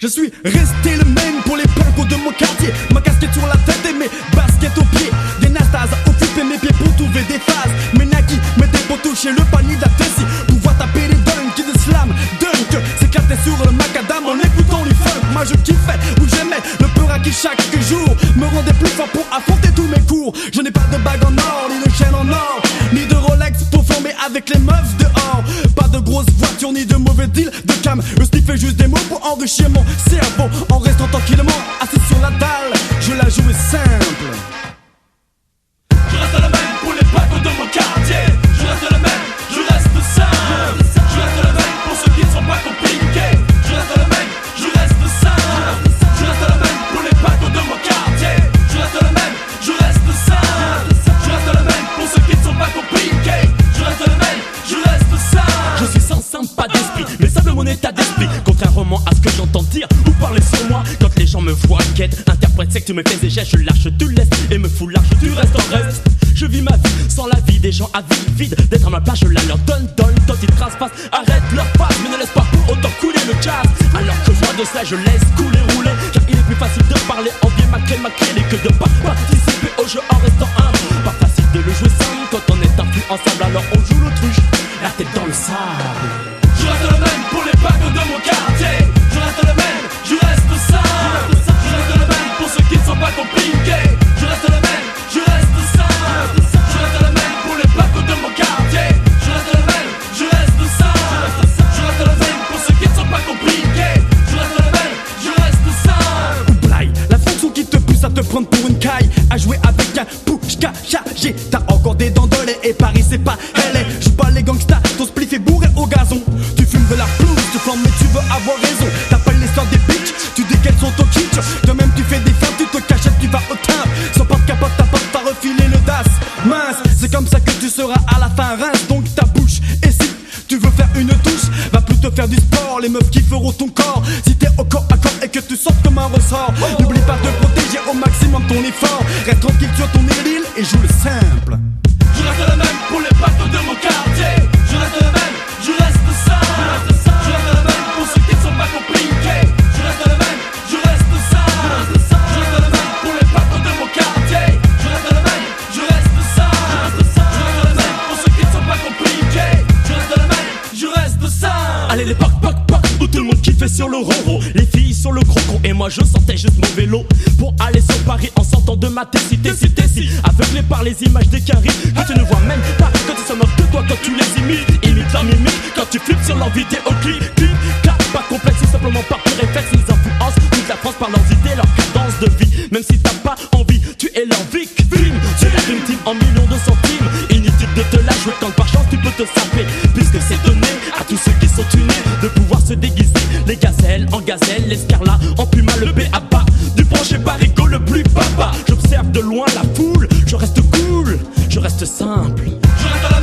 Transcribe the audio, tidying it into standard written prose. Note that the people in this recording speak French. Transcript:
Je suis resté le même pour les pincos de mon quartier. Ma casquette sur la tête et mes baskets aux pieds. Des nastas à occuper mes pieds pour trouver des phases. Mes Nike, mes dés pour toucher le panier de la Tessie. Pouvoir taper les dunks qui de slam dunk. S'éclater sur le macadam en écoutant du funk. Moi je kiffais où j'aimais le peur à qui chaque jour me rendait plus fort pour affronter tous mes cours. Je n'ai pas de bague en or, ni de chaîne en or, ni de Rolex pour former avec les meufs dehors. Pas de grosses voitures, ni de mauvais deals de cam. Je sniffais juste des mots pour enrichir mon cerveau. En restant tranquillement assis sur la dalle, je la jouais simple. Je reste le même pour les pacos de mon quartier. Je reste le même, je reste simple. Je reste le même pour ceux qui ne sont pas compliqués. Je reste le même, je reste simple. Je reste le même pour les pacos de mon quartier. Je reste le même, je reste simple. Je reste le même pour ceux qui ne sont pas compliqués. Je reste le même, je reste simple. Je suis sans simple, pas d'esprit, mais simple mon état d'esprit. Contrairement à ce que j'entends dire ou parler sur moi. Quand les gens me voient, quête, interprète, secte mes faits et gestes. Je lâche, tu laisses et me fous large, tu restes en reste. Je vis ma vie sans la vie des gens avides. D'être à ma place, je la leur donne. Quand ils traspassent, arrête leur passe, mais ne laisse pas pour autant couler le jazz. Alors que moi de cela, je laisse couler, rouler. Car il est plus facile de parler, envier ma clé que de pas participer au jeu en restant humble. Pas facile de le jouer simple quand on est influençable. Alors on joue l'autruche, la tête dans le sable. Je reste le même pour les pacos de mon quartier. Je reste le même, je reste simple. Je reste le même pour ceux qui ne sont pas compliqués. Je reste le même, je reste simple. Je reste le même pour les pacos de mon quartier. Je reste le même, je reste simple. Je reste le même pour ceux qui ne sont pas compliqués. Je reste le même, je reste simple. Ou blague, la fonction qui te pousse à te prendre pour une caille, à jouer avec un pouchka chargé. T'as encore des dents de lait et Paris c'est pas LA. Joue pas les gangsters, ton spliff est bourré au gazon. Tu fumes de la pelouse, tu flammes mais tu veux avoir raison. T'appelles l'histoire des bitches, tu dis qu'elles sont au kitsch. Toi-même tu fais des femmes, tu te cachettes, tu vas au timbre. Sans porte-capote, ta pote t'a refilé le DAS. Mince, c'est comme ça que tu seras à la fin rince. Donc ta bouche, et si tu veux faire une touche, va plutôt faire du sport, les meufs qui feront ton corps. Si t'es au corps à corps et que tu sortes comme un ressort, n'oublie pas de protéger au maximum ton effort. Reste tranquille sur ton île et joue le simple. Je reste le même pour les pacos de mon quartier. Je reste le même, je reste simple. Je reste le même pour ceux qui ne sont pas compliqués. Je reste le même, je reste simple. Je reste le même pour les pacos de mon quartier. Je reste le même, je reste simple. Je reste le même pour ceux qui ne sont pas compliqués. Je reste le même, je reste simple. Allez les poc où tout le monde kiffait sur le roro. Les filles sur le croco et moi je sortais juste mon vélo pour aller sur Paris en sortant de ma Tessie. Aveuglé par les images des caries que tu ne vois même pas, quand tu se moques de toi quand tu les imites. Imite la mimique quand tu flippes sur leur vidéo clip. Clip, clap, pas complexe, c'est simplement par pur réflexe. Ils influencent toute la France par leurs idées, leur cadence de vie. Même si t'as pas envie, tu es leur victime. C'est la Dream Team en millions de centimes. Inutile de te la jouer quand par chance tu peux te saper, puisque c'est donné à tous ceux qui sont tunés de pouvoir se déguiser. Les gazelles en gazelle, l'escarlat en puma, le B.A.B.A. du branché parigo le plus papa. J'observe de loin la foule, je reste cool, je reste simple. Je reste